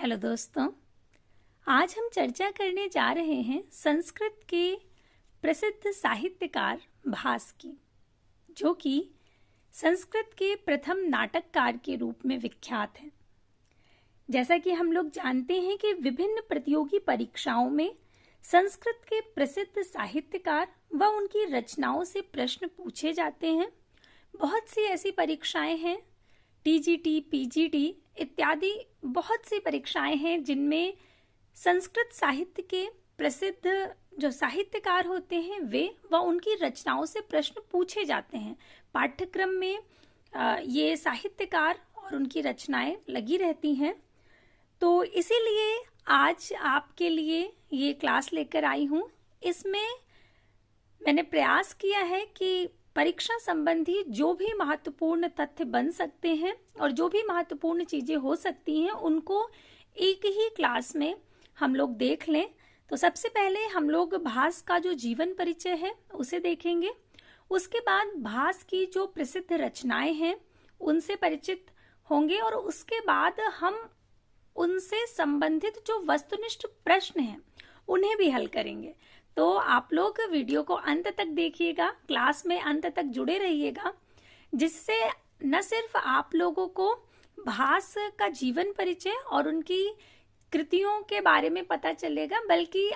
Hello दोस्तों, आज हम चर्चा करने जा रहे हैं संस्कृत के प्रसिद्ध साहित्यकार भास की, जो कि संस्कृत के प्रथम नाटककार के रूप में विख्यात हैं। जैसा कि हम लोग जानते हैं कि विभिन्न प्रतियोगी परीक्षाओं में संस्कृत के प्रसिद्ध साहित्यकार व उनकी रचनाओं से प्रश्न पूछे जाते हैं। बहुत सी ऐसी परीक्षाएं हैं, टीजीटी, पीजीटी इत्यादि बहुत सी परीक्षाएं हैं जिनमें संस्कृत साहित्य के प्रसिद्ध जो साहित्यकार होते हैं वे व उनकी रचनाओं से प्रश्न पूछे जाते हैं। पाठ्यक्रम में ये साहित्यकार और उनकी रचनाएं लगी रहती हैं। तो इसीलिए आज आपके लिए ये क्लास लेकर आई हूँ। इसमें मैंने प्रयास किया है कि परीक्षा संबंधी जो भी महत्वपूर्ण तथ्य बन सकते हैं और जो भी महत्वपूर्ण चीजें हो सकती हैं उनको एक ही क्लास में हम लोग देख लें। तो सबसे पहले हम लोग भास का जो जीवन परिचय है उसे देखेंगे। उसके बाद भास की जो प्रसिद्ध रचनाएं हैं उनसे परिचित होंगे और उसके बाद हम उनसे संबंधित जो वस्तुनिष्ठ प्रश्न हैं उन्हें भी हल करेंगे। तो आप लोग वीडियो को अंत तक देखिएगा, क्लास में अंत तक जुड़े रहिएगा, जिससे न सिर्फ आप लोगों को भास का जीवन परिचय और उनकी कृतियों के बारे में पता चलेगा, बल्कि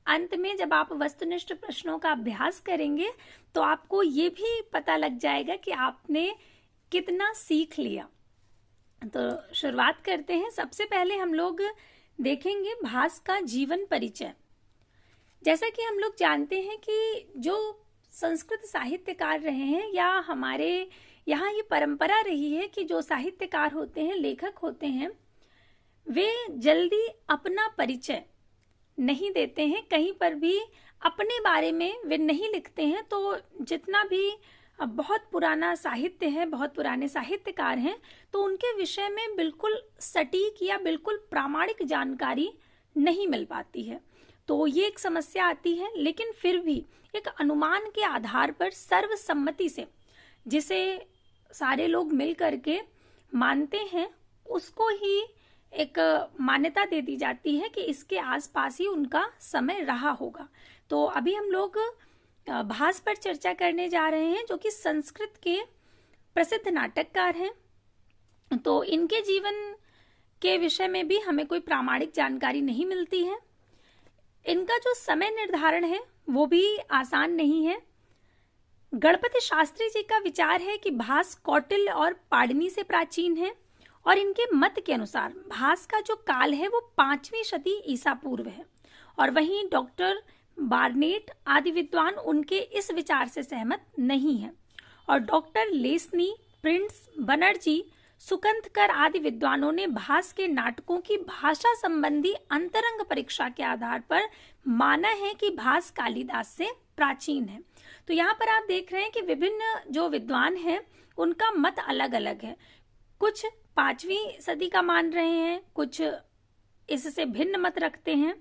अंत में जब आप वस्तुनिष्ठ प्रश्नों का अभ्यास करेंगे तो आपको ये भी पता लग जाएगा कि आपने कितना सीख लिया। तो शुरुआत करते हैं। सबसे पहले हम लोग देखेंगे भास का जीवन परिचय। जैसा कि हम लोग जानते हैं कि जो संस्कृत साहित्यकार रहे हैं या हमारे यहाँ ये परंपरा रही है कि जो साहित्यकार होते हैं, लेखक होते हैं, वे जल्दी अपना परिचय नहीं देते हैं, कहीं पर भी अपने बारे में वे नहीं लिखते हैं। तो जितना भी बहुत पुराना साहित्य है, बहुत पुराने साहित्यकार हैं, तो उनके विषय में बिल्कुल सटीक या बिल्कुल प्रामाणिक जानकारी नहीं मिल पाती है। तो ये एक समस्या आती है। लेकिन फिर भी एक अनुमान के आधार पर सर्वसम्मति से जिसे सारे लोग मिल करके मानते हैं उसको ही एक मान्यता दे दी जाती है कि इसके आसपास ही उनका समय रहा होगा। तो अभी हम लोग भास पर चर्चा करने जा रहे हैं, जो कि संस्कृत के प्रसिद्ध नाटककार हैं। तो इनके जीवन के विषय में भी हमें कोई प्रामाणिक जानकारी नहीं मिलती है। इनका जो समय निर्धारण है वो भी आसान नहीं है। गणपति शास्त्री जी का विचार है कि भास कौटिल्य और पाणिनि से प्राचीन है और इनके मत के अनुसार भास का जो काल है वो 5वीं शती ईसा पूर्व है। और वहीं डॉक्टर बार्नेट आदि विद्वान उनके इस विचार से सहमत नहीं है। और डॉक्टर लेस्नी, प्रिंस बनर्जी, सुकंतकर आदि विद्वानों ने भास के नाटकों की भाषा संबंधी अंतरंग परीक्षा के आधार पर माना है कि भास कालिदास से प्राचीन है। तो यहाँ पर आप देख रहे हैं कि विभिन्न जो विद्वान हैं उनका मत अलग अलग है। कुछ 5वीं सदी का मान रहे हैं, कुछ इससे भिन्न मत रखते हैं।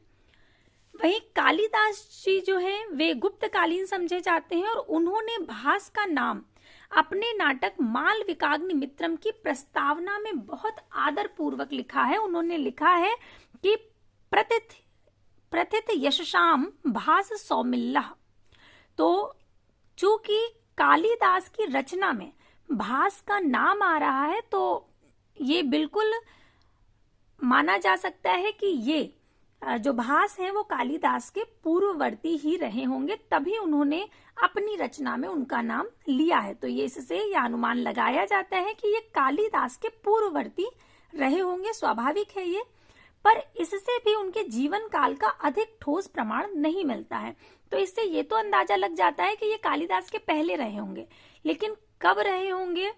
वहीं कालिदास जी जो हैं वे गुप्तकालीन समझे जाते हैं और उन्होंने भास का नाम अपने नाटक मालविकाग्निमित्रम की प्रस्तावना में बहुत आदर पूर्वक लिखा है। उन्होंने लिखा है कि प्रथित यशसाम भास सौमिल्ला। तो चूंकि कालिदास की रचना में भास का नाम आ रहा है तो ये बिल्कुल माना जा सकता है कि ये जो भास हैं वो कालिदास के पूर्ववर्ती ही रहे होंगे, तभी उन्होंने अपनी रचना में उनका नाम लिया है। तो ये इससे यह अनुमान लगाया जाता है कि ये कालिदास के पूर्ववर्ती रहे होंगे। स्वाभाविक है ये, पर इससे भी उनके जीवन काल का अधिक ठोस प्रमाण नहीं मिलता है। तो इससे ये तो अंदाजा लग जाता है कि ये कालिदास के पहले रहे होंगे, लेकिन कब रहे होंगे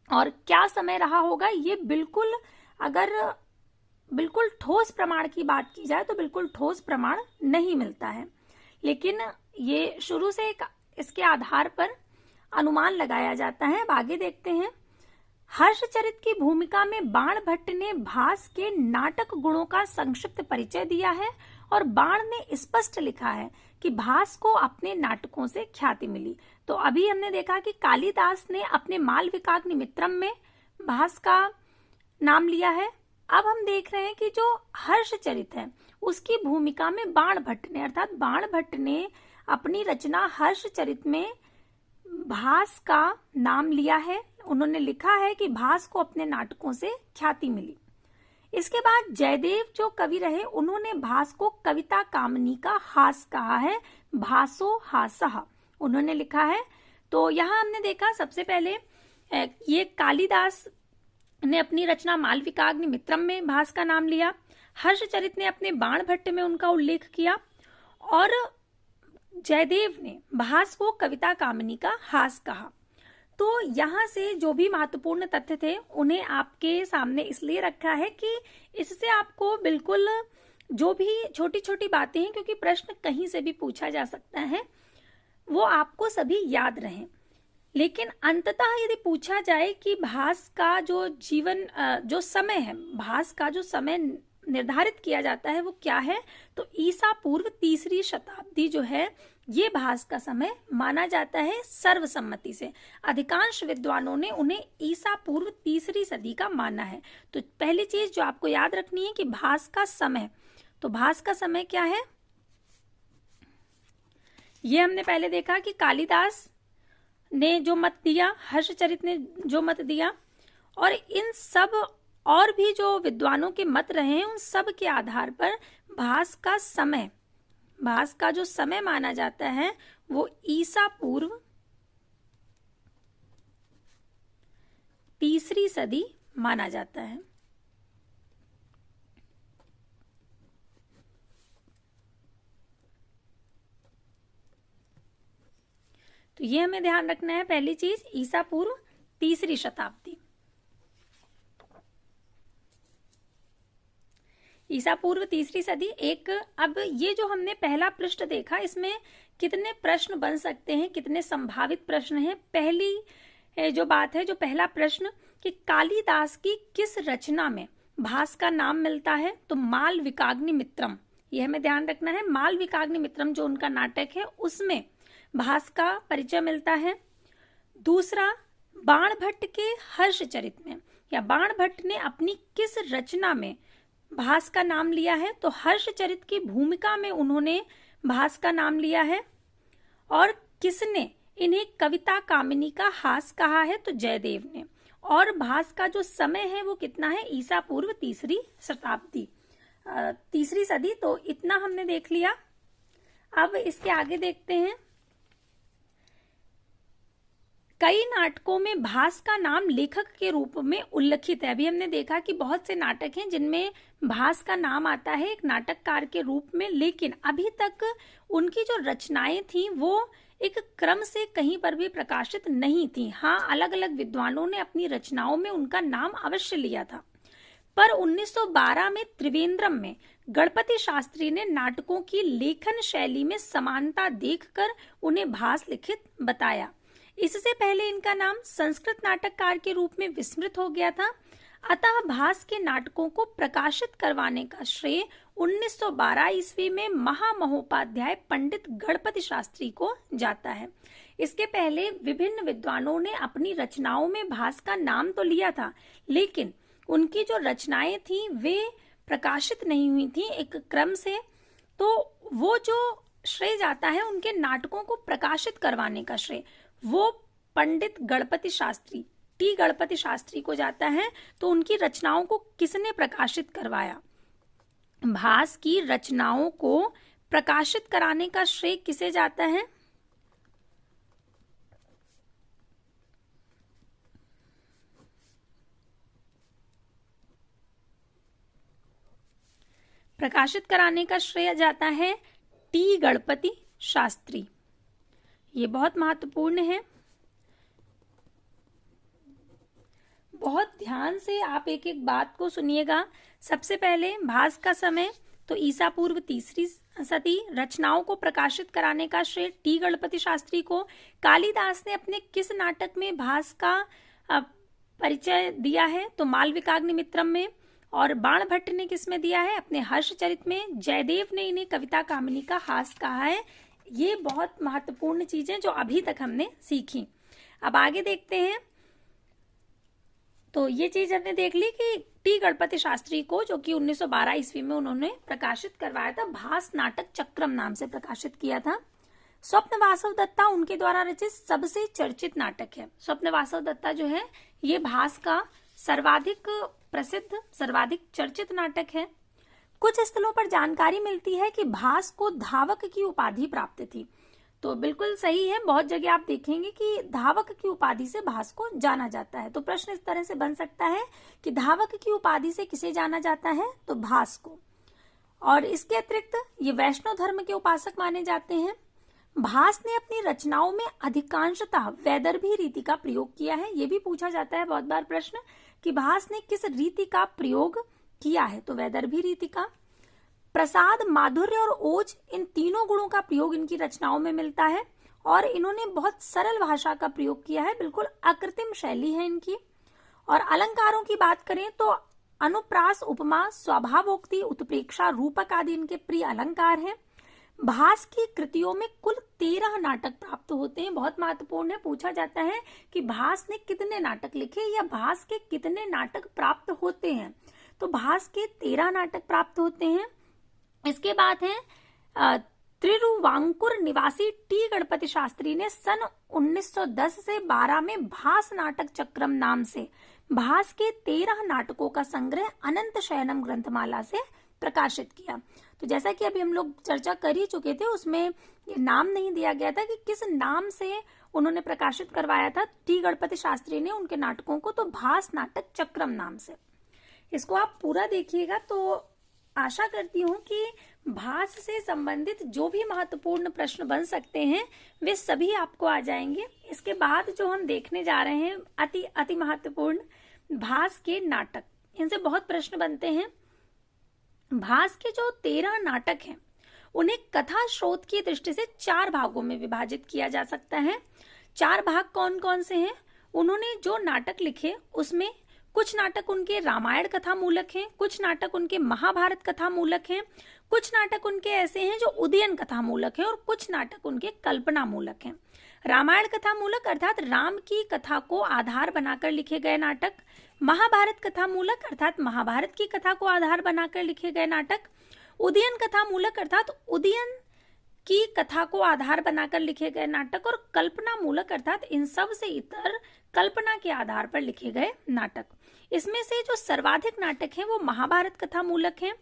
और क्या समय रहा होगा ये बिल्कुल, अगर बिल्कुल ठोस प्रमाण की बात की जाए तो बिल्कुल ठोस प्रमाण नहीं मिलता है। लेकिन ये शुरू से इसके आधार पर अनुमान लगाया जाता है। अब आगे देखते हैं। हर्षचरित की भूमिका में बाण भट्ट ने भास के नाटक गुणों का संक्षिप्त परिचय दिया है और बाण ने स्पष्ट लिखा है कि भास को अपने नाटकों से ख्याति मिली। तो अभी हमने देखा कि कालिदास ने अपने मालविकाग्निमित्रम में भास का नाम लिया है अब हम देख रहे हैं कि जो हर्षचरित है उसकी भूमिका में बाण भट्ट ने, अर्थात बाण भट्ट ने अपनी रचना हर्षचरित में भास का नाम लिया है। उन्होंने लिखा है कि भास को अपने नाटकों से ख्याति मिली। इसके बाद जयदेव जो कवि रहे, उन्होंने भास को कविता कामनी का हास कहा है, भासो हासः उन्होंने लिखा है। तो यहाँ हमने देखा सबसे पहले ये कालिदास ने अपनी रचना मालविकाग्निमित्रम में भास का नाम लिया, हर्षचरित ने अपने बाण भट्ट में उनका उल्लेख किया, और जयदेव ने भास को कविता कामनी का हास कहा। तो यहाँ से जो भी महत्वपूर्ण तथ्य थे उन्हें आपके सामने इसलिए रखा है कि इससे आपको बिल्कुल जो भी छोटी छोटी बातें हैं, क्योंकि प्रश्न कहीं से भी पूछा जा सकता है, वो आपको सभी याद रहें। लेकिन अंततः यदि पूछा जाए कि भास का जो जीवन जो समय है, भास का जो समय निर्धारित किया जाता है वो क्या है, तो ईसा पूर्व 3री शताब्दी जो है ये भास का समय माना जाता है सर्वसम्मति से। अधिकांश विद्वानों ने उन्हें ईसा पूर्व 3री सदी का माना है। तो पहली चीज जो आपको याद रखनी है कि भास का समय, तो भास का समय क्या है, ये हमने पहले देखा कि कालिदास ने जो मत दिया, हर्षचरित ने जो मत दिया, और इन सब और भी जो विद्वानों के मत रहे हैं उन सब के आधार पर भास का समय, भास का जो समय माना जाता है वो ईसा पूर्व 3री सदी माना जाता है। तो ये हमें ध्यान रखना है, पहली चीज ईसा पूर्व 3री शताब्दी, ईसा पूर्व 3री सदी। एक अब ये जो हमने पहला पृष्ठ देखा, इसमें कितने प्रश्न बन सकते हैं, कितने संभावित प्रश्न हैं। पहली जो बात है, जो पहला प्रश्न कि कालिदास की किस रचना में भास का नाम मिलता है, तो मालविकाग्निमित्रम, ये हमें ध्यान रखना है। मालविकाग्निमित्रम जो उनका नाटक है उसमें भास का परिचय मिलता है। दूसरा, बाण भट्ट के हर्षचरित में, या बाण भट्ट ने अपनी किस रचना में भास का नाम लिया है, तो हर्षचरित की भूमिका में उन्होंने भास का नाम लिया है। और किसने इन्हें कविता कामिनी का हास कहा है, तो जयदेव ने। और भास का जो समय है वो कितना है, ईसा पूर्व 3री शताब्दी, 3री सदी। तो इतना हमने देख लिया। अब इसके आगे देखते हैं, कई नाटकों में भास का नाम लेखक के रूप में उल्लिखित है। अभी हमने देखा कि बहुत से नाटक हैं जिनमें भास का नाम आता है एक नाटककार के रूप में, लेकिन अभी तक उनकी जो रचनाएं थी वो एक क्रम से कहीं पर भी प्रकाशित नहीं थी। हाँ, अलग अलग विद्वानों ने अपनी रचनाओं में उनका नाम अवश्य लिया था, पर 1912 में त्रिवेंद्रम में गणपति शास्त्री ने नाटकों की लेखन शैली में समानता देखकर उन्हें भास लिखित बताया। इससे पहले इनका नाम संस्कृत नाटककार के रूप में विस्मृत हो गया था। अतः भास के नाटकों को प्रकाशित करवाने का श्रेय 1912 ईस्वी में महामहोपाध्याय पंडित गणपति शास्त्री को जाता है। इसके पहले विभिन्न विद्वानों ने अपनी रचनाओं में भास का नाम तो लिया था, लेकिन उनकी जो रचनाएं थी वे प्रकाशित नहीं हुई थी एक क्रम से। तो वो जो श्रेय जाता है उनके नाटकों को प्रकाशित करवाने का श्रेय, वो पंडित गणपति शास्त्री, टी गणपति शास्त्री को जाता है। तो उनकी रचनाओं को किसने प्रकाशित करवाया, भास की रचनाओं को प्रकाशित कराने का श्रेय किसे जाता है, प्रकाशित कराने का श्रेय जाता है टी गणपति शास्त्री। ये बहुत महत्वपूर्ण है, बहुत ध्यान से आप एक एक बात को सुनिएगा। सबसे पहले भास का समय, तो ईसा पूर्व 3री सदी, रचनाओं को प्रकाशित कराने का श्रेय टी गणपति शास्त्री को। कालिदास ने अपने किस नाटक में भास का परिचय दिया है, तो मालविकाग्निमित्रम में। और बाण भट्ट ने किस में दिया है, अपने हर्षचरित में। जयदेव ने इन्हें कविता कामिनी का हास कहा है। ये बहुत महत्वपूर्ण चीजें जो अभी तक हमने सीखी। अब आगे देखते हैं। तो ये चीज हमने देख ली कि टी गणपति शास्त्री को, जो कि 1912 ईस्वी में उन्होंने प्रकाशित करवाया था। भास नाटक चक्रम नाम से प्रकाशित किया था। स्वप्न वासव दत्ता उनके द्वारा रचित सबसे चर्चित नाटक है। स्वप्न वासव दत्ता जो है ये भास का सर्वाधिक प्रसिद्ध, सर्वाधिक चर्चित नाटक है। कुछ स्थलों पर जानकारी मिलती है कि भास को धावक की उपाधि प्राप्त थी, तो बिल्कुल सही है। बहुत जगह आप देखेंगे कि धावक की उपाधि से भास को जाना जाता है। तो प्रश्न इस तरह से बन सकता है कि धावक की उपाधि से किसे जाना जाता है, तो भास को। और इसके अतिरिक्त ये वैष्णव धर्म के उपासक माने जाते हैं। भास ने अपनी रचनाओं में अधिकांशतः वैदर्भी रीति का प्रयोग किया है। ये भी पूछा जाता है बहुत बार प्रश्न कि भास ने किस रीति का प्रयोग किया है, तो वैदर्भी रीति का। प्रसाद, माधुर्य और ओज, इन तीनों गुणों का प्रयोग इनकी रचनाओं में मिलता है। और इन्होंने बहुत सरल भाषा का प्रयोग किया है, बिल्कुल अकृत्रिम शैली है इनकी। और अलंकारों की बात करें तो अनुप्रास, उपमा, स्वभावोक्ति, उत्प्रेक्षा, रूपक आदि इनके प्रिय अलंकार हैं। भास की कृतियों में कुल 13 नाटक प्राप्त होते हैं। बहुत महत्वपूर्ण है, पूछा जाता है कि भास ने कितने नाटक लिखे या भास के कितने नाटक प्राप्त होते हैं, तो भास के 13 नाटक प्राप्त होते हैं। इसके बाद है त्रिरुवांकुर निवासी टी गणपति शास्त्री ने सन 1910 से 12 में भास नाटक चक्रम नाम से भास के 13 नाटकों का संग्रह अनंत शयनम ग्रंथमाला से प्रकाशित किया। तो जैसा कि अभी हम लोग चर्चा कर ही चुके थे, उसमें ये नाम नहीं दिया गया था कि किस नाम से उन्होंने प्रकाशित करवाया था टी गणपति शास्त्री ने उनके नाटकों को, तो भास नाटक चक्रम नाम से। इसको आप पूरा देखिएगा तो आशा करती हूँ कि भास से संबंधित जो भी महत्वपूर्ण प्रश्न बन सकते हैं वे सभी आपको आ जाएंगे। इसके बाद जो हम देखने जा रहे हैं अति अति महत्वपूर्ण भास के नाटक, इनसे बहुत प्रश्न बनते हैं। भास के जो 13 नाटक हैं उन्हें कथा स्रोत की दृष्टि से 4 भागों में विभाजित किया जा सकता है। 4 भाग कौन कौन से हैं? उन्होंने जो नाटक लिखे उसमें कुछ नाटक उनके रामायण कथा मूलक हैं, कुछ नाटक उनके महाभारत कथा मूलक हैं, कुछ नाटक उनके ऐसे हैं जो उदयन कथा मूलक हैं और कुछ नाटक उनके कल्पना मूलक हैं। रामायण कथा मूलक अर्थात राम की कथा को आधार बनाकर लिखे गए नाटक, महाभारत कथा मूलक अर्थात महाभारत की कथा को आधार बनाकर लिखे गए नाटक, उदयन कथा मूलक अर्थात उदयन की कथा को आधार बनाकर लिखे गए नाटक, और कल्पना मूलक अर्थात इन सब से इतर कल्पना के आधार पर लिखे गए नाटक। इसमें से जो सर्वाधिक नाटक हैं वो महाभारत कथा मूलक हैं,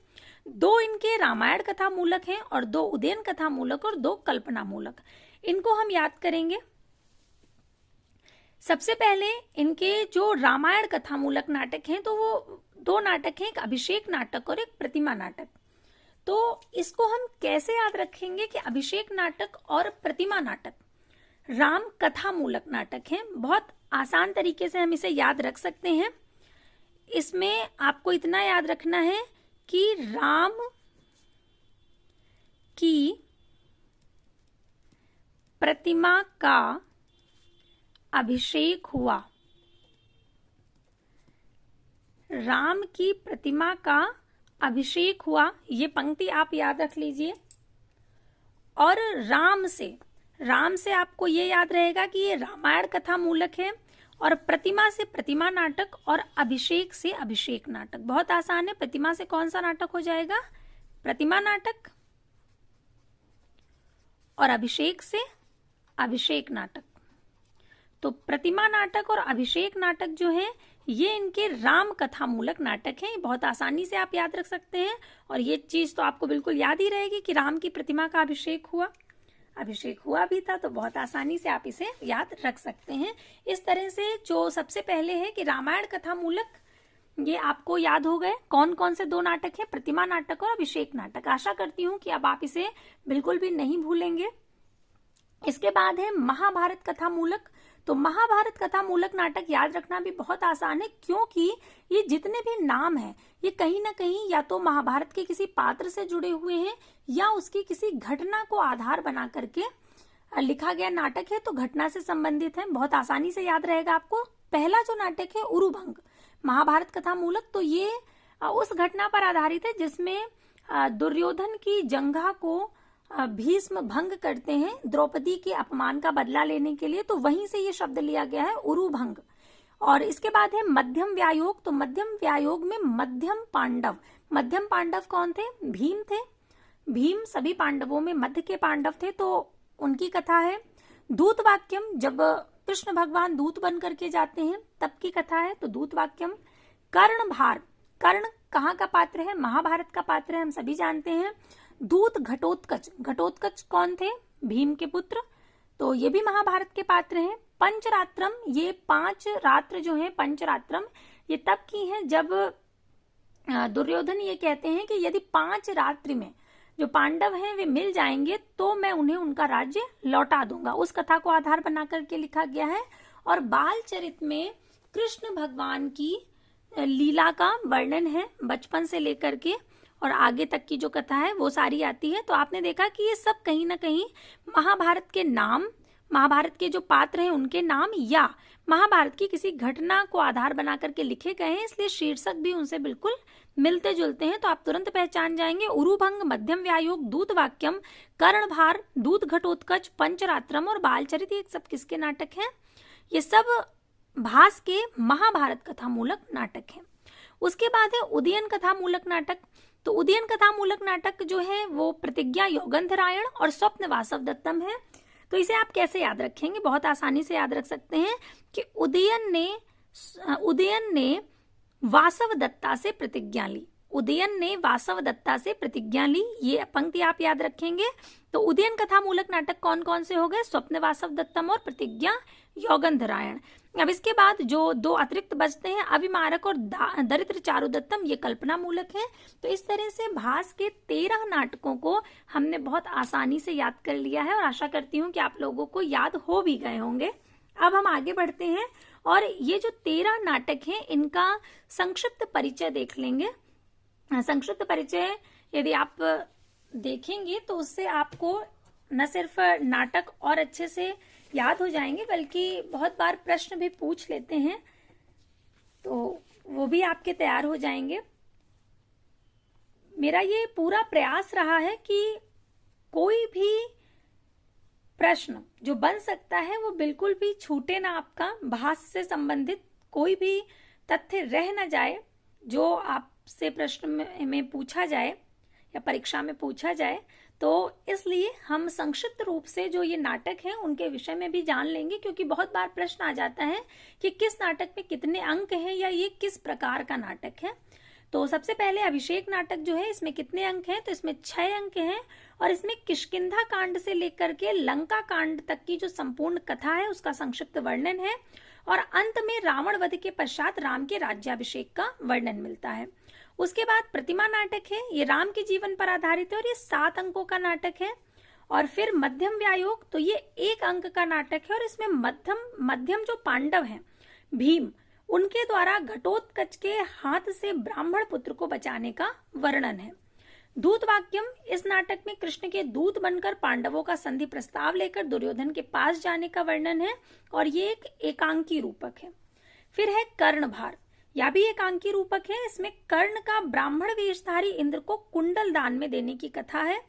2 इनके रामायण कथा मूलक हैं और 2 उदयन कथा मूलक और 2 कल्पना मूलक। इनको हम याद करेंगे। सबसे पहले इनके जो रामायण कथा मूलक नाटक हैं तो वो 2 नाटक हैं, एक अभिषेक नाटक और एक प्रतिमा नाटक। तो इसको हम कैसे याद रखेंगे कि अभिषेक नाटक और प्रतिमा नाटक राम कथा मूलक नाटक हैं। बहुत आसान तरीके से हम इसे याद रख सकते हैं। इसमें आपको इतना याद रखना है कि राम की प्रतिमा का अभिषेक हुआ। राम की प्रतिमा का अभिषेक हुआ, ये पंक्ति आप याद रख लीजिए। और राम से आपको ये याद रहेगा कि ये रामायण कथा मूलक है, और प्रतिमा से प्रतिमा नाटक और अभिषेक से अभिषेक नाटक। बहुत आसान है। प्रतिमा से कौन सा नाटक हो जाएगा? प्रतिमा नाटक, और अभिषेक से अभिषेक नाटक। तो प्रतिमा नाटक और अभिषेक नाटक जो है ये इनके राम कथा मूलक नाटक हैं। बहुत आसानी से आप याद रख सकते हैं, और ये चीज तो आपको बिल्कुल याद ही रहेगी कि राम की प्रतिमा का अभिषेक हुआ भी था, तो बहुत आसानी से आप इसे याद रख सकते हैं। इस तरह से जो सबसे पहले है कि रामायण कथा मूलक, ये आपको याद हो गए कौन कौन से 2 नाटक है, प्रतिमा नाटक और अभिषेक नाटक। आशा करती हूँ कि अब आप इसे बिल्कुल भी नहीं भूलेंगे। इसके बाद है महाभारत कथा मूलक। तो महाभारत कथा मूलक नाटक याद रखना भी बहुत आसान है, क्योंकि ये जितने भी नाम हैं ये कहीं ना कहीं या तो महाभारत के किसी पात्र से जुड़े हुए हैं या उसकी किसी घटना को आधार बना करके लिखा गया नाटक है, तो घटना से संबंधित है। बहुत आसानी से याद रहेगा आपको। पहला जो नाटक है उरुभंग महाभारत कथा मूलक, तो ये उस घटना पर आधारित है जिसमें दुर्योधन की जंघा को भीष्म भंग करते हैं द्रौपदी के अपमान का बदला लेने के लिए, तो वहीं से ये शब्द लिया गया है उरुभंग। और इसके बाद है मध्यम व्यायोग। तो मध्यम व्यायोग में मध्यम पांडव कौन थे? भीम थे। भीम सभी पांडवों में मध्य के पांडव थे, तो उनकी कथा है। दूत वाक्यम, जब कृष्ण भगवान दूत बन करके जाते हैं तब की कथा है, तो दूत वाक्यम। कर्णभार, कर्ण कहाँ का पात्र है? महाभारत का पात्र है, हम सभी जानते हैं। दूत घटोत्कच, घटोत्कच कौन थे? भीम के पुत्र, तो ये भी महाभारत के पात्र हैं। पंचरात्रम, ये 5 रात्र जो है पंचरात्रम, ये तब की हैं जब दुर्योधन ये कहते हैं कि यदि 5 रात्रि में जो पांडव हैं वे मिल जाएंगे तो मैं उन्हें उनका राज्य लौटा दूंगा। उस कथा को आधार बना करके लिखा गया है। और बाल चरित में कृष्ण भगवान की लीला का वर्णन है, बचपन से लेकर के और आगे तक की जो कथा है वो सारी आती है। तो आपने देखा कि ये सब कहीं ना कहीं महाभारत के नाम, महाभारत के जो पात्र हैं उनके नाम या महाभारत की किसी घटना को आधार बना करके लिखे गए हैं, इसलिए शीर्षक भी उनसे बिल्कुल मिलते जुलते हैं। तो आप तुरंत पहचान जाएंगे। उरुभंग, मध्यम व्यायोग, दूत वाक्यम, कर्णभार, दूत घटोत्कच, पंचरात्रम और बालचरित, ये सब किसके नाटक हैं? ये सब भास के महाभारत कथा मूलक नाटक हैं। उसके बाद है उदयन कथा मूलक नाटक। तो उदयन कथा मूलक नाटक जो है वो प्रतिज्ञा योगंधरायण और स्वप्न वासव दत्तम है। तो इसे आप कैसे याद रखेंगे? बहुत आसानी से याद रख सकते हैं कि उदयन ने वासव दत्ता से प्रतिज्ञा ली। उदयन ने वासव दत्ता से प्रतिज्ञा ली, ये पंक्ति आप याद रखेंगे। तो उदयन कथा मूलक नाटक कौन कौन से हो गए? स्वप्न वासव दत्तम और प्रतिज्ञा योगंधरायण। अब इसके बाद जो 2 अतिरिक्त बचते हैं, अविमारक और दरिद्र चारुदत्तम, ये कल्पना मूलक है। तो इस तरह से भास के 13 नाटकों को हमने बहुत आसानी से याद कर लिया है और आशा करती हूँ कि आप लोगों को याद हो भी गए होंगे। अब हम आगे बढ़ते हैं और ये जो 13 नाटक हैं इनका संक्षिप्त परिचय देख लेंगे। संक्षिप्त परिचय यदि आप देखेंगे तो उससे आपको न सिर्फ नाटक और अच्छे से याद हो जाएंगे बल्कि बहुत बार प्रश्न भी पूछ लेते हैं, तो वो भी आपके तैयार हो जाएंगे। मेरा ये पूरा प्रयास रहा है कि कोई भी प्रश्न जो बन सकता है वो बिल्कुल भी छूटे ना, आपका भास से संबंधित कोई भी तथ्य रह ना जाए जो आपसे प्रश्न में पूछा जाए या परीक्षा में पूछा जाए। तो इसलिए हम संक्षिप्त रूप से जो ये नाटक हैं उनके विषय में भी जान लेंगे, क्योंकि बहुत बार प्रश्न आ जाता है कि किस नाटक में कितने अंक हैं या ये किस प्रकार का नाटक है। तो सबसे पहले अभिषेक नाटक जो है, इसमें कितने अंक हैं? तो इसमें 6 अंक हैं और इसमें किष्किंधा कांड से लेकर के लंका कांड तक की जो संपूर्ण कथा है उसका संक्षिप्त वर्णन है और अंत में रावण वध के पश्चात राम के राज्याभिषेक का वर्णन मिलता है। उसके बाद प्रतिमा नाटक है, ये राम के जीवन पर आधारित है और ये 7 अंकों का नाटक है। और फिर मध्यम व्यायोग, तो ये 1 अंक का नाटक है और इसमें मध्यम जो पांडव हैं भीम, उनके द्वारा घटोत्कच के हाथ से ब्राह्मण पुत्र को बचाने का वर्णन है। दूत वाक्यम, इस नाटक में कृष्ण के दूत बनकर पांडवों का संधि प्रस्ताव लेकर दुर्योधन के पास जाने का वर्णन है और ये एक एकांकी रूपक है। फिर है कर्णभार, यह भी एकांकी रूपक है। इसमें कर्ण का ब्राह्मण वेशधारी इंद्र को कुंडल दान में देने की कथा है।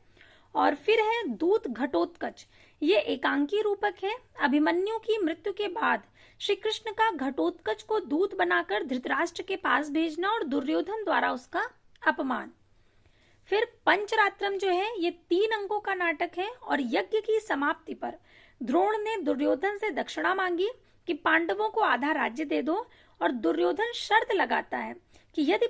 और फिर है दूत घटोत्कच, ये एकांकी रूपक है। अभिमन्यु की मृत्यु के बाद श्री कृष्ण का घटोत्कच को दूत बनाकर धृतराष्ट्र के पास भेजना और दुर्योधन द्वारा उसका अपमान। फिर पंचरात्रम जो है ये 3 अंकों का नाटक है और यज्ञ की समाप्ति पर द्रोण ने दुर्योधन से दक्षिणा मांगी कि पांडवों को आधा राज्य दे दो और दुर्योधन शर्त लगाता है कि यदि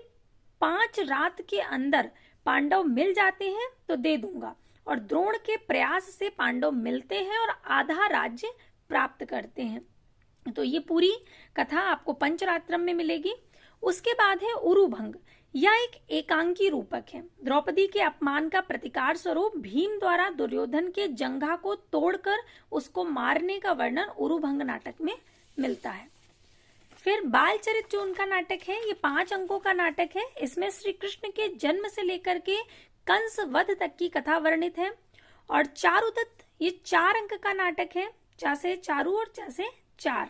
5 रात के अंदर पांडव मिल जाते हैं तो दे दूंगा। और द्रोण के प्रयास से पांडव मिलते हैं और आधा राज्य प्राप्त करते हैं। तो ये पूरी कथा आपको पंचरात्रम में मिलेगी। उसके बाद है उरुभंग, यह एक एकांकी रूपक है। द्रौपदी के अपमान का प्रतिकार स्वरूप भीम द्वारा दुर्योधन के जंघा को तोड़कर उसको मारने का वर्णन उरुभंग नाटक में मिलता है। फिर बालचरित जो उनका नाटक है ये 5 अंकों का नाटक है। इसमें श्री कृष्ण के जन्म से लेकर के कंस वध तक की कथा वर्णित है। और चारुदत्त ये 4 अंक का नाटक है, चा से चारु और चा से 4।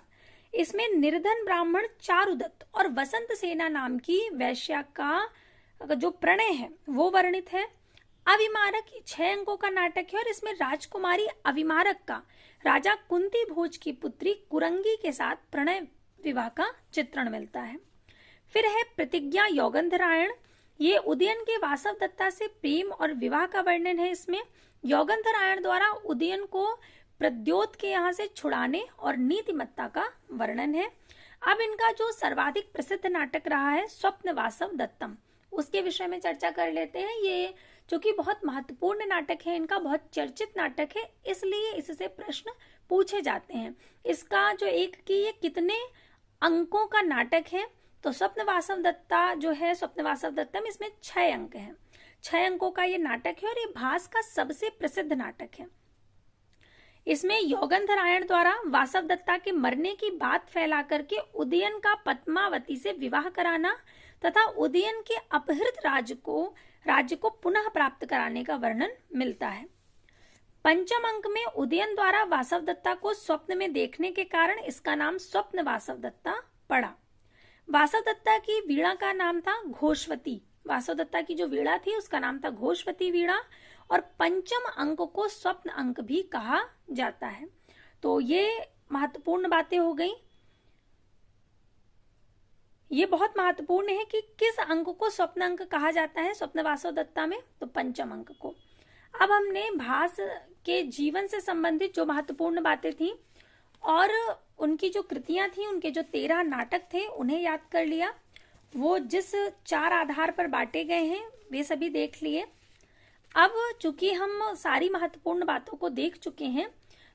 इसमें निर्धन ब्राह्मण चारुदत्त और वसंत सेना नाम की वैश्या का जो प्रणय है वो वर्णित है। अविमारक 6 अंकों का नाटक है और इसमें राजकुमारी अविमारक का राजा कुंती भोज की पुत्री कुरंगी के साथ प्रणय विवाह का चित्रण मिलता है। फिर है प्रतिज्ञा यौगंधरायण। ये उदयन के वासव दत्ता से प्रेम और विवाह का वर्णन है। इसमें यौगंधरायण द्वारा उदयन को प्रद्योत के यहाँ से छुड़ाने और नीतिमत्ता का वर्णन है। अब इनका जो सर्वाधिक प्रसिद्ध नाटक रहा है स्वप्न वासव दत्तम, उसके विषय में चर्चा कर लेते हैं। ये जो कि बहुत महत्वपूर्ण नाटक है, इनका बहुत चर्चित नाटक है, इसलिए इससे प्रश्न पूछे जाते हैं। इसका जो एक कि ये कितने अंकों का नाटक है, तो स्वप्न वासव दत्ता जो है, स्वप्न वासव दत्तम, इसमें 6 अंक हैं। 6 अंकों का ये नाटक है और ये भास का सबसे प्रसिद्ध नाटक है। इसमें यौगंधरायण द्वारा वासव दत्ता के मरने की बात फैला करके उदयन का पद्मावती से विवाह कराना तथा उदयन के अपहृत राज्य को पुनः प्राप्त कराने का वर्णन मिलता है। पंचम अंक में उदयन द्वारा वासव दत्ता को स्वप्न में देखने के कारण इसका नाम स्वप्न वासव दत्ता पड़ा। वासव दत्ता की वीणा का नाम था घोषवती। वासव दत्ता की जो वीणा थी उसका नाम था घोषवती वीणा, और पंचम अंक को स्वप्न अंक भी कहा जाता है। तो ये महत्वपूर्ण बातें हो गई। ये बहुत महत्वपूर्ण है कि किस अंक को स्वप्न अंक कहा जाता है स्वप्न वासव दत्ता में, तो पंचम अंक को। अब हमने भास के जीवन से संबंधित जो महत्वपूर्ण बातें थी और उनकी जो कृतियां थी, उनके जो 13 नाटक थे, उन्हें याद कर लिया। वो जिस 4 आधार पर बांटे गए हैं वे सभी देख लिए। अब चूंकि हम सारी महत्वपूर्ण बातों को देख चुके हैं,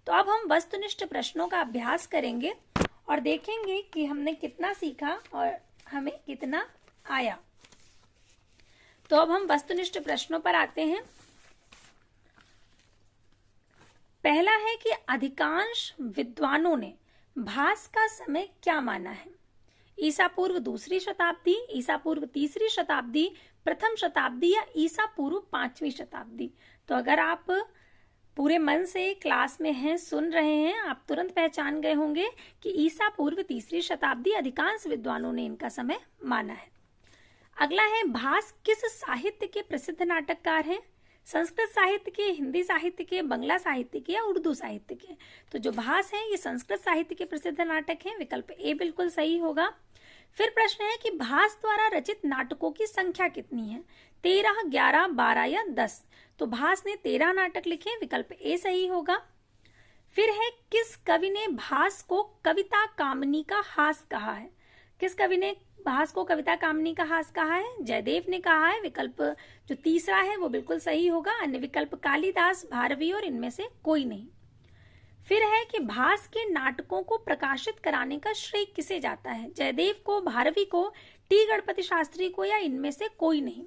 तो अब हम वस्तुनिष्ठ प्रश्नों का अभ्यास करेंगे और देखेंगे कि हमने कितना सीखा और हमें कितना आया। तो अब हम वस्तुनिष्ठ प्रश्नों पर आते हैं। पहला है कि अधिकांश विद्वानों ने भास का समय क्या माना है? ईसा पूर्व 2री शताब्दी, ईसा पूर्व 3री शताब्दी, प्रथम शताब्दी या ईसा पूर्व 5वीं शताब्दी। तो अगर आप पूरे मन से क्लास में हैं, सुन रहे हैं, आप तुरंत पहचान गए होंगे कि ईसा पूर्व 3री शताब्दी अधिकांश विद्वानों ने इनका समय माना है। अगला है भास किस साहित्य के प्रसिद्ध नाटककार हैं? संस्कृत साहित्य के, हिंदी साहित्य के, बंगला साहित्य के या उर्दू साहित्य के? तो जो भास है ये संस्कृत साहित्य के प्रसिद्ध नाटक हैं। विकल्प ए बिल्कुल सही होगा। फिर प्रश्न है कि भास द्वारा रचित नाटकों की संख्या कितनी है? 13, 11, 12 या 10? तो भास ने 13 नाटक लिखे। विकल्प ए सही होगा। फिर है किस कवि ने भास को कविता कामनी का हास कहा है? किस कवि ने भास को कविता कामनी का हास कहा है? जयदेव ने कहा है। विकल्प जो तीसरा है वो बिल्कुल सही होगा। अन्य विकल्प कालिदास, भारवी और इनमें से कोई नहीं। फिर है कि भास के नाटकों को प्रकाशित कराने का श्रेय किसे जाता है? जयदेव को, भारवी को, टी गणपति शास्त्री को या इनमें से कोई नहीं?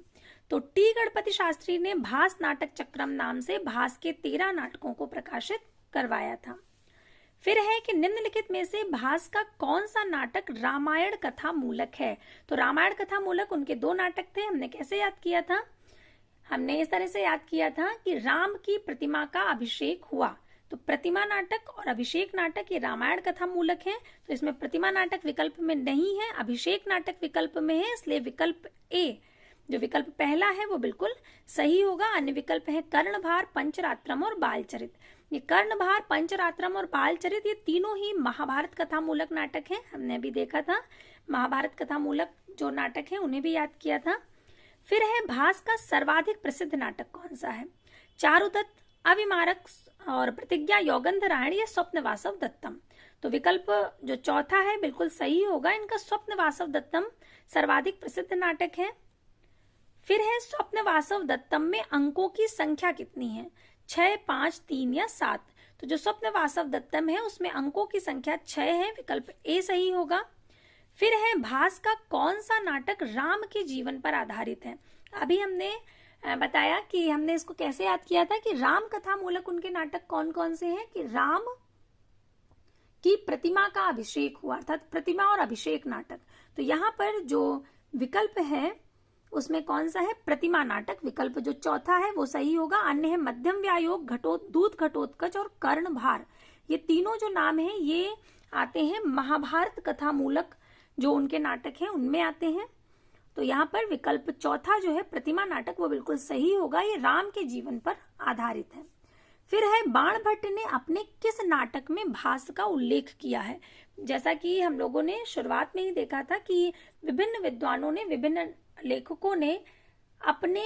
तो टी गणपति शास्त्री ने भास नाटक चक्रम नाम से भास के 13 नाटकों को प्रकाशित करवाया था। फिर है कि निम्नलिखित में से भास का कौन सा नाटक रामायण कथा मूलक है? तो रामायण कथा मूलक उनके 2 नाटक थे। हमने कैसे याद किया था? हमने इस तरह से याद किया था कि राम की प्रतिमा का अभिषेक हुआ, तो प्रतिमा नाटक और अभिषेक नाटक ये रामायण कथा मूलक है। तो इसमें प्रतिमा नाटक विकल्प में नहीं है, अभिषेक नाटक विकल्प में है, इसलिए विकल्प ए जो विकल्प पहला है वो बिल्कुल सही होगा। अन्य विकल्प है कर्णभार, पंचरात्रम और बालचरित। ये कर्णभार, पंचरात्रम और बालचरित ये तीनों ही महाभारत कथा मूलक नाटक हैं। हमने अभी देखा था महाभारत कथा मूलक जो नाटक है उन्हें भी याद किया था। फिर है भास का सर्वाधिक प्रसिद्ध नाटक कौन सा है? चारुदत्त, अविमारक और प्रतिज्ञा यौगंधरायण या स्वप्न वासव दत्तम? तो विकल्प जो चौथा है बिल्कुल सही होगा। इनका स्वप्न वासव दत्तम सर्वाधिक प्रसिद्ध नाटक है। फिर है स्वप्न वासव दत्तम में अंकों की संख्या कितनी है? 6, 5, 3 या 7? तो जो स्वप्न वासव दत्तम है उसमें अंकों की संख्या 6 है। विकल्प ए सही होगा। फिर है भास का कौन सा नाटक राम के जीवन पर आधारित है? अभी हमने बताया कि हमने इसको कैसे याद किया था कि राम कथा मूलक उनके नाटक कौन कौन से हैं कि राम की प्रतिमा का अभिषेक हुआ, अर्थात प्रतिमा और अभिषेक नाटक। तो यहाँ पर जो विकल्प है उसमें कौन सा है? प्रतिमा नाटक। विकल्प जो चौथा है वो सही होगा। अन्य है मध्यम व्यायोग, दूत घटोत्कच और कर्णभार। ये तीनों जो नाम है ये आते हैं महाभारत कथा मूलक जो उनके नाटक हैं उनमें आते हैं। तो यहाँ पर विकल्प चौथा जो है प्रतिमा नाटक वो बिल्कुल सही होगा। ये राम के जीवन पर आधारित है। फिर है बाणभट्ट ने अपने किस नाटक में भास का उल्लेख किया है। जैसा कि हम लोगों ने शुरुआत में ही देखा था कि विभिन्न विद्वानों ने, विभिन्न लेखकों ने अपने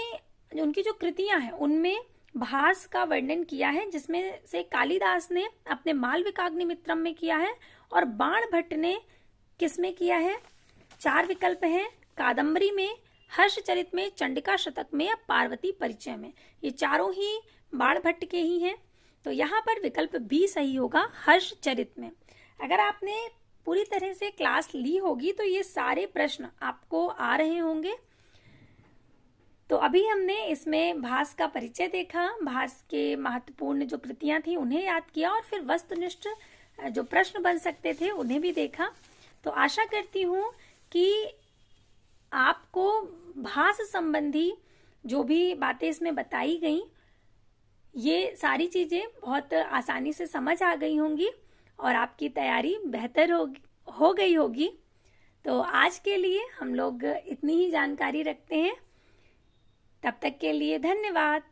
उनकी जो कृतियां हैं उनमें भास का वर्णन किया है, जिसमें से कालिदास ने अपने मालविकाग्निमित्रम में किया है और बाणभट्ट ने किसमें किया है। 4 विकल्प हैं, कादंबरी में, हर्षचरित में, चंडिका शतक में या पार्वती परिचय में। ये चारों ही बाणभट्ट के ही हैं, तो यहाँ पर विकल्प बी सही होगा, हर्षचरित में। अगर आपने पूरी तरह से क्लास ली होगी तो ये सारे प्रश्न आपको आ रहे होंगे। तो अभी हमने इसमें भास का परिचय देखा, भास के महत्वपूर्ण जो कृतियां थी उन्हें याद किया और फिर वस्तुनिष्ठ जो प्रश्न बन सकते थे उन्हें भी देखा। तो आशा करती हूँ कि आपको भास संबंधी जो भी बातें इसमें बताई गई, ये सारी चीजें बहुत आसानी से समझ आ गई होंगी और आपकी तैयारी बेहतर हो गई होगी। तो आज के लिए हम लोग इतनी ही जानकारी रखते हैं। तब तक के लिए धन्यवाद।